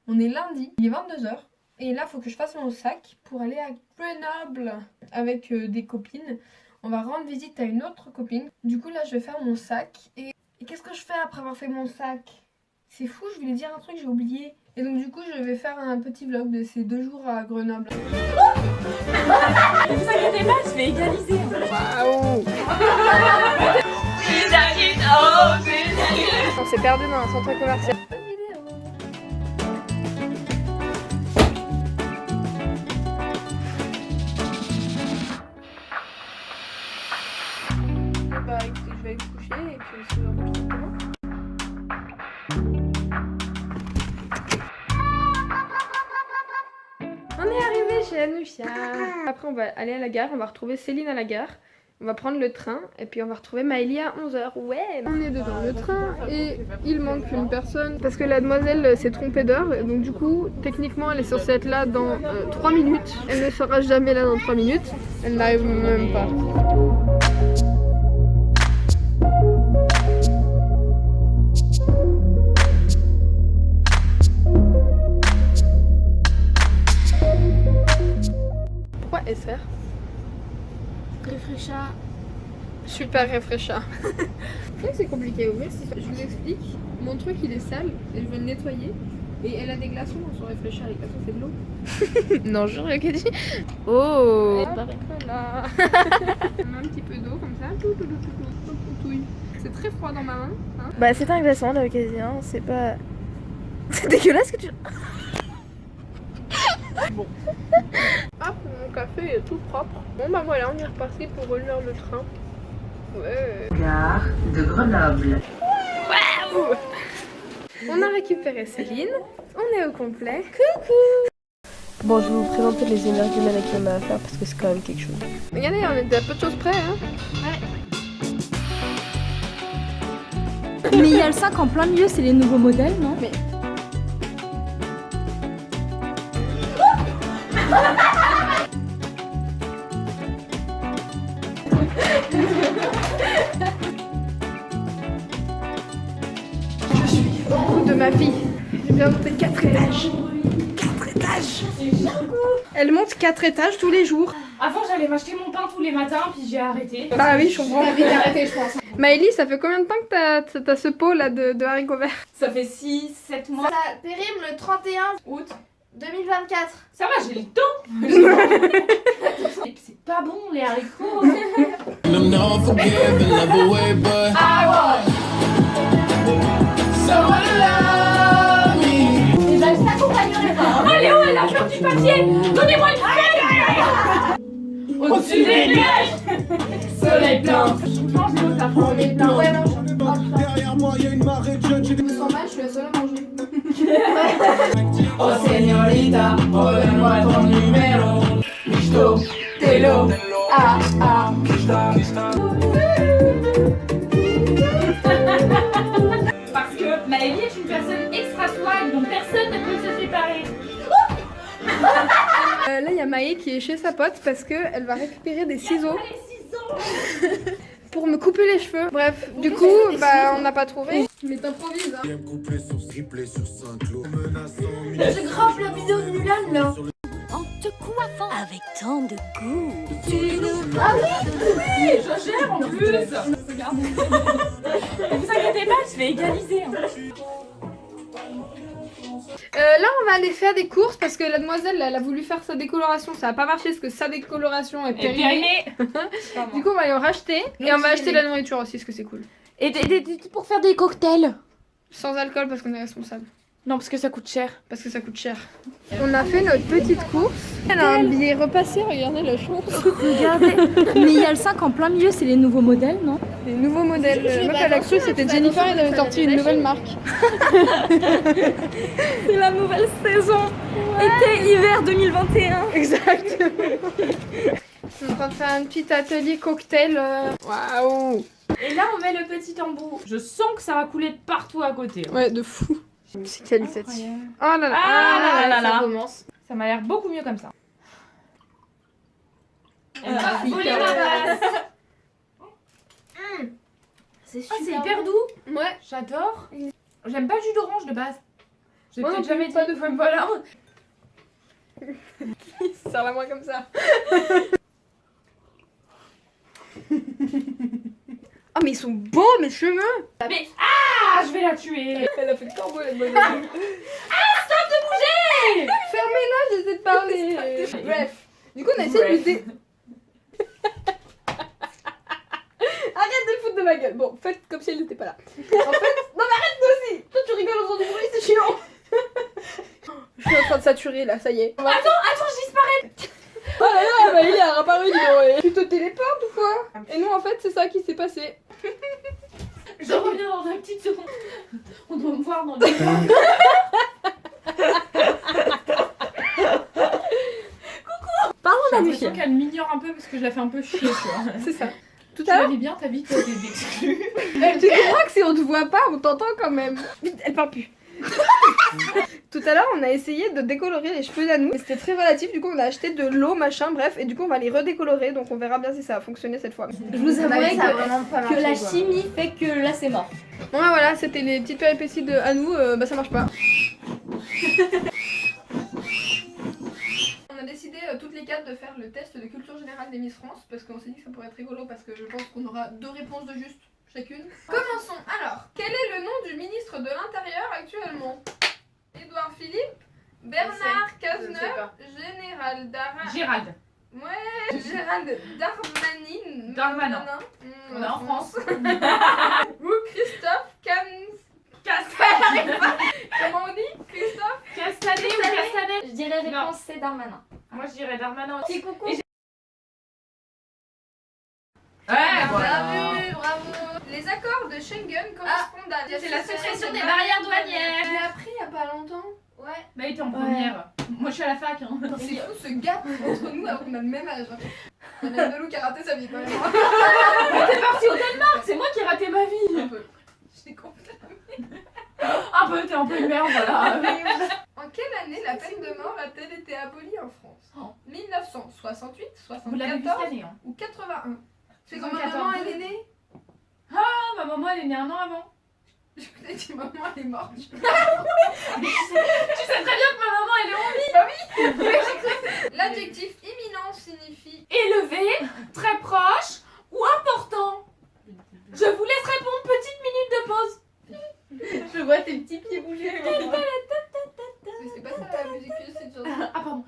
On est lundi, il est 22h. Et là, il faut que je fasse mon sac pour aller à Grenoble avec des copines. On va rendre visite à une autre copine. Du coup, là, je vais faire mon sac. Et qu'est-ce que je fais après avoir fait mon sac? C'est fou, je voulais dire un truc, j'ai oublié. Et donc, du coup, je vais faire un petit vlog de ces 2 jours à Grenoble. Ne vous inquiétez pas, je vais égaliser. Waouh! On s'est perdu dans un centre commercial. Bah écoutez, je vais aller me coucher et puis on se retrouve demain. On est arrivé chez Anouchia. Après on va aller à la gare, on va retrouver Céline à la gare. On va prendre le train et puis on va retrouver Maëlie à 11h. Ouais! On est devant le train et il manque une personne parce que la demoiselle s'est trompée d'heure. Donc du coup, techniquement, elle est censée être là dans 3 minutes. Elle ne sera jamais là dans 3 minutes. Elle n'arrive même pas. Pourquoi SR? Réfléchir. Super réfléchir. C'est compliqué à ouvrir. Je vous explique. Mon truc il est sale et je veux le nettoyer. Et elle a des glaçons dans son réfléchir. Les glaçons c'est de l'eau. Non, je rien dit. Oh. Voilà. On met un petit peu d'eau comme ça. C'est très froid dans ma main. Hein. Bah c'est un glaçon là, quasi. Hein. C'est pas. C'est dégueulasse que tu. Bon. Hop, mon café est tout propre. Bon bah voilà, on est reparti pour relire le train. Ouais. Gare de Grenoble. Waouh! On a récupéré Céline. On est au complet. Coucou! Bon, je vais vous présenter les énergumènes avec qui on a affaire parce que c'est quand même quelque chose. Regardez, on est à peu de choses près. Hein. Mais il y a le 5 en plein milieu, c'est les nouveaux modèles, non? Mais... Je suis au bout de ma vie. J'ai bien monté 4 étages. 4 étages. Elle monte 4 étages tous les jours. Avant, j'allais m'acheter mon pain tous les matins, puis j'ai arrêté. Bah oui, je comprends. T'as vite arrêté, je pense. Maëlie, ça fait combien de temps que t'as ce pot là de haricots verts? Ça fait 6-7 mois. Ça périme le 31 Août. 2024. Ça va, j'ai le temps. C'est pas bon, les haricots. I'm not forgiving, love away, but I want. someone love me. Et ben, je t'accompagnerai pas. Allez, où est la fleur du papier? Donnez-moi une feuille. Au-dessus des nuages. Soleil plein. Change l'eau, ça prend les pleins. Ouais, non, Derrière moi, y a une marée de jeunes. je me sens mal, je suis la seule à manger. Oh, señorita, donne-moi ton numéro. Michto, Telo. Ah, ah. Parce que Maëlie est une personne extra swag dont personne ne peut se séparer. Là, il y a Maë qui est chez sa pote parce qu'elle va récupérer des ciseaux pour me couper les cheveux. Bref, du coup, bah on n'a pas trouvé. Mais t'improvises, hein. Couplé sur triplé sur Saint-Cloud. J'ai grave la vidéo de Mulan là. En te coiffant avec tant de goût. Oui, je gère en plus. Regarde. Ne vous inquiétez pas, je vais égaliser. Là, on va aller faire des courses parce que la demoiselle, elle a voulu faire sa décoloration. Ça a pas marché parce que sa décoloration est périmée. Du coup, on va aller en racheter. Et on va acheter de la nourriture aussi parce que c'est cool. Et pour faire des cocktails. Sans alcool parce qu'on est responsable. Non, parce que ça coûte cher. Parce que ça coûte cher. On a fait notre petite course. Elle a un billet repassé, regardez la chance. Regardez. Mais il y a le 5 en plein milieu, c'est les nouveaux modèles, non? Les nouveaux modèles. Moi, elle a cru c'était Jennifer, elle avait sorti une nouvelle marque. C'est la nouvelle saison. Été-hiver 2021. Exactement. On est en train de faire un petit atelier cocktail. Waouh! Et là, on met le petit embout. Je sens que ça va couler de partout à côté. Ouais, de fou. C'est qualitatif. Incroyable. Oh là là, Ah là là. ça commence. Ça m'a l'air beaucoup mieux comme ça. voler ma base. C'est Ah, c'est super hyper doux. Ouais. J'adore. J'aime pas le jus d'orange de base. J'ai Moi non peut-être plus, jamais dit. pas de Même voilà. Serre la main comme ça. Oh mais ils sont beaux mes cheveux. Mais ah, je vais la tuer. Elle a fait le corbeau la bonne. Stop de bouger. Fermez-la, j'essaie de parler. Bref. Du coup on a essayé de lui dé... Arrête de te foutre de ma gueule. Bon, faites comme si elle n'était pas là. En fait... Non mais arrête toi aussi. Toi tu rigoles en faisant du bruit, c'est chiant. Je suis en train de saturer là, ça y est. Attends, je disparais. Oh là là, bah il est apparu, dis donc. Tu te téléportes ou quoi? Et nous en fait c'est ça qui s'est passé. Je reviens dans une petite seconde. On doit me voir dans le. Parlons J'ai l'impression qu'elle m'ignore un peu parce que je la fais un peu chier, tu vois. C'est ça. Tout Tu à l'heure, l'avais bien ta vie, toi, t'es exclue. tu comprends que si on te voit pas, on t'entend quand même. Vite, elle parle plus. Tout à l'heure, on a essayé de décolorer les cheveux d'Anou. Et c'était très relatif, du coup, on a acheté de l'eau, machin, bref. Et du coup, on va les redécolorer. Donc, on verra bien si ça a fonctionné cette fois. Je vous avouerai Ça a vraiment pas que marché, la quoi. chimie fait que là c'est mort. Bon, bah, voilà, c'était les petites péripéties de Anou. Bah, ça marche pas. On a décidé toutes les quatre de faire le test de culture générale des Miss France. Parce qu'on s'est dit que ça pourrait être rigolo. Parce que je pense qu'on aura 2 réponses de juste chacune. Commençons. Alors, quel est le nom du ministre de l'Intérieur actuellement? Édouard Philippe, Bernard Cazeneuve, Général Darmanin. Gérald. Ouais, Gérald Darmanin. Darmanin. On est en France. Ou Christophe Castanet. Comment on dit? Christophe Castanet ou Castanet? Je dirais réponse c'est Darmanin. Moi, je dirais Darmanin. Petit coucou. Ouais, Bravo, bravo. Les accords de Schengen correspondent à... C'est la suppression des barrières douanières. J'ai appris il y a pas longtemps. Ouais. Bah, il était en première. Moi, je suis à la fac. Hein. C'est fou ce gap entre nous alors qu'on a le même âge. On a Delou qui a raté sa vie quand même. T'es parti au Danemark, c'est moi qui ai raté ma vie. Un peu. Je t'ai compris. Un peu, t'es un peu une merde, voilà. En quelle année la peine de mort a-t-elle été abolie en France? 1968, Vous l'avez vu 74 cette année, hein. ou 81? C'est quand ma 74. maman elle est née? Ah, ma maman, elle est née 1 an avant. Je t'ai dit maman elle est morte. Tu sais très bien que ma maman, elle est en vie. L'adjectif imminent signifie... Élevé, très proche ou important. Je vous laisse répondre, petite minute de pause. Je vois tes petits pieds bouger. Mais c'est pas ça la musique que c'est toujours... Ah, pardon.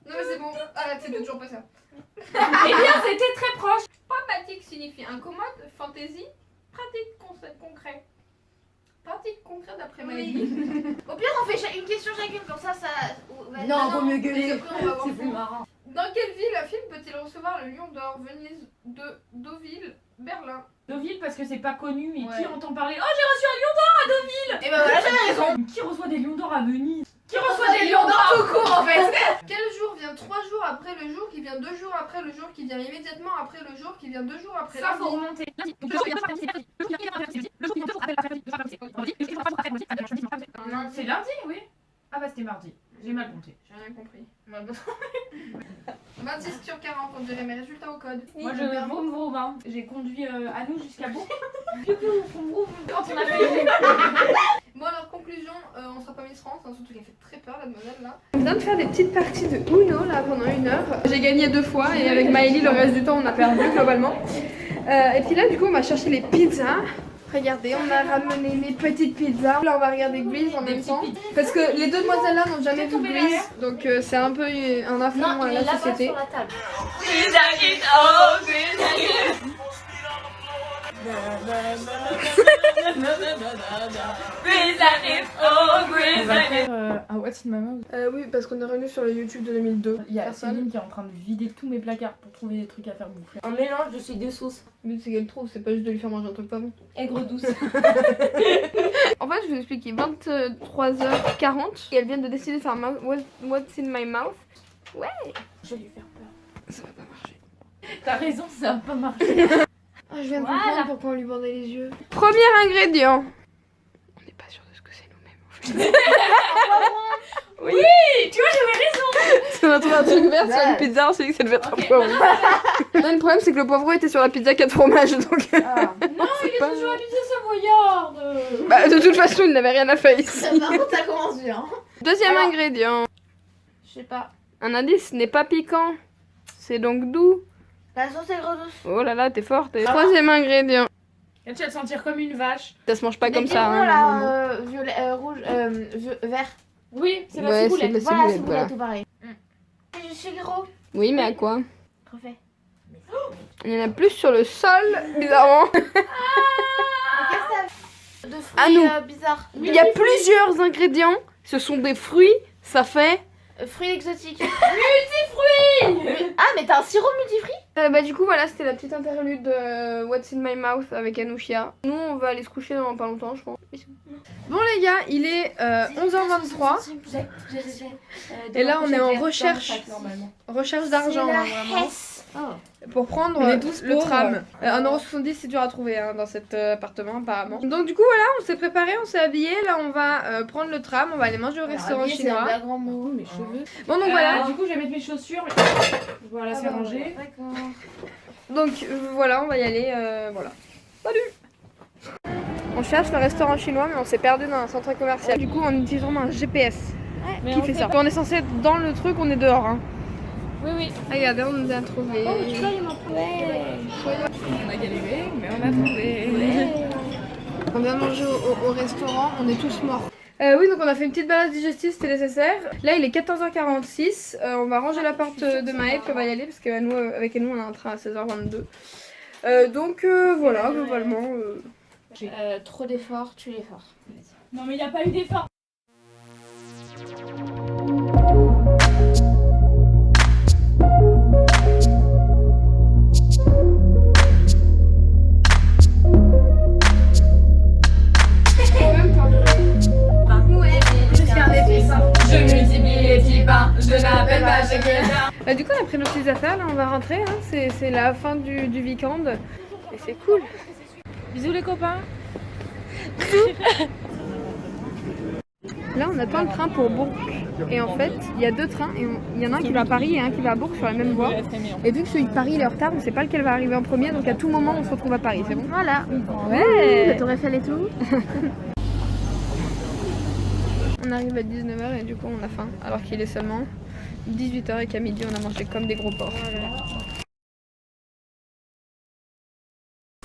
Non mais c'est bon, arrête, c'est toujours pas ça. Eh bien, c'était très proche. Pragmatique signifie incommode, fantaisie, pratique concret. Pratique concret d'après Maëlie. Au pire, on fait une question chacune, comme ça, ça. Ouais, Non, vaut mieux gueuler. Après, on va voir C'est plus fou. marrant. Dans quelle ville un film peut-il recevoir le Lion d'Or? Venise, Deauville, Berlin. Deauville, parce que c'est pas connu, mais Ouais. qui entend parler? Oh, j'ai reçu un lion d'or à Deauville. Et bah voilà, j'avais raison. Qui reçoit des lions d'or à Venise? Qui reçoit des lions d'or tout court en fait. Quel jour vient 3 jours après le jour qui vient 2 jours après le jour qui vient immédiatement après le jour qui vient 2 jours après Ça, lundi? faut remonter. C'est lundi, oui. Ah bah c'était mardi. J'ai mal compté. J'ai rien compris. 26 sur 40, on dirait mes résultats au code. Moi je vroom vroom, hein. J'ai conduit à nous jusqu'à Bourg. Quand on a fait. Bon alors conclusion, on sera pas Miss France, hein, surtout qu'elle fait très peur la demoiselle là. On vient de faire des petites parties de Uno là pendant 1 heure. J'ai gagné 2 fois et avec Maëlie le reste du temps on a perdu globalement. Et puis là du coup on va chercher les pizzas. Regardez, on a ramené les petites pizzas. Là on va regarder Grease en même temps. Parce que les 2 demoiselles là n'ont jamais vu Grease. Donc c'est un peu un affront Non, à il est la là-bas société. sur la table. Un What's in my mouth. Oui parce qu'on est revenu sur le YouTube de 2002. Il y a Personne. Céline qui est en train de vider tous mes placards pour trouver des trucs à faire bouffer. Un mélange de ces 2 sauces. Le but c'est qu'elle trouve, c'est pas juste de lui faire manger un truc pas bon. Aigre douce. En fait, je vais vous expliquer 23h40 et elles viennent de décider de faire What's in my mouth. Ouais, Je vais lui faire peur. ça va pas marcher. T'as raison, ça va pas marcher. Ah, je viens de Voilà. comprendre pourquoi on lui bandait les yeux. Premier ingrédient. On n'est pas sûr de ce que c'est nous-mêmes en fait. Oui, tu vois, j'avais raison. On a trouvé un truc vert sur une pizza, on s'est dit que ça devait être un poivron. Non, le problème c'est que le poivron était sur la pizza 4 fromages donc. Non, il pas. J'ai toujours habité Savoyarde. Bah, de toute façon, il n'avait rien à faire ici. Par contre, ça commence bien. Deuxième Alors. ingrédient. Je sais pas. Un indice n'est pas piquant. C'est donc doux. La sauce est grosse. Oh là là, t'es forte. Troisième ingrédient. Et tu vas te sentir comme une vache. Ça se mange pas Les comme ça. biberons, Hein, là, normalement. violet, rouge, vert. Oui, c'est la Ouais, c'est ciboulette. la Voilà, c'est ciboulette, voilà. tout pareil. Je suis gros. Oui, mais à quoi? Refait. Il y en a plus sur le sol, bizarrement. De fruits À nous. bizarres. Il y a plusieurs ingrédients. Ce sont des fruits. Ça fait... Fruits exotiques. Multifruits. Ah, mais t'as un sirop multifruits? Bah du coup voilà, c'était la petite interlude de What's in my mouth avec Anouchia. Nous on va aller se coucher dans pas longtemps je pense. Bon les gars, il est 11h23 et là on est en recherche d'argent hein, vraiment, pour prendre On est tous le pauvres. tram. 1,70€ c'est dur à trouver hein, dans cet appartement apparemment. Donc du coup voilà, on s'est préparé, on s'est habillé, là on va prendre le tram, on va aller manger au restaurant chinois. C'est un grand mot. Mes cheveux. Bon donc voilà. Du coup, je vais mettre mes chaussures. Voilà, c'est rangé. D'accord. Donc voilà, on va y aller, voilà. Salut! On cherche le restaurant chinois, mais on s'est perdu dans un centre commercial. Du coup, on utilise vraiment un GPS qui fait ça. Quand on est censé être dans le truc, on est dehors. Hein. Oui, oui. Regardez, on nous a trouvé. On a galéré, mais on a trouvé. On vient manger au restaurant, on est tous morts. Oui, donc on a fait une petite balade digestive, c'était nécessaire. Là, il est 14h46. On va ranger la porte de Maë, puis on va y aller parce que nous, avec nous, on a un train à 16h22. Donc voilà, globalement. Trop d'efforts, tu l'effort. Non, mais il n'y a pas eu d'effort. Je multiplie les petits pains, je n'appelle pas chez quelqu'un. Du coup, on a pris nos petites affaires, là, on va rentrer. Hein. C'est la fin du week-end. Et c'est cool. Bisous les copains. Là, on attend le train pour Bourg. Et en fait, il y a deux trains. Et il y en a un qui va à Paris et un qui va à Bourg sur la même voie. Et vu que celui de Paris il est en retard, on ne sait pas lequel va arriver en premier. Donc à tout moment, on se retrouve à Paris. C'est bon? Voilà. Ouais. Le Tour Eiffel et tout. On arrive à 19h et du coup, on a faim. Alors qu'il est seulement 18h et qu'à midi, on a mangé comme des gros porcs.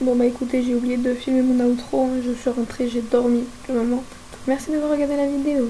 Bon bah écoutez, j'ai oublié de filmer mon outro. Hein. Je suis rentrée, j'ai dormi le moment. Merci d'avoir regardé la vidéo.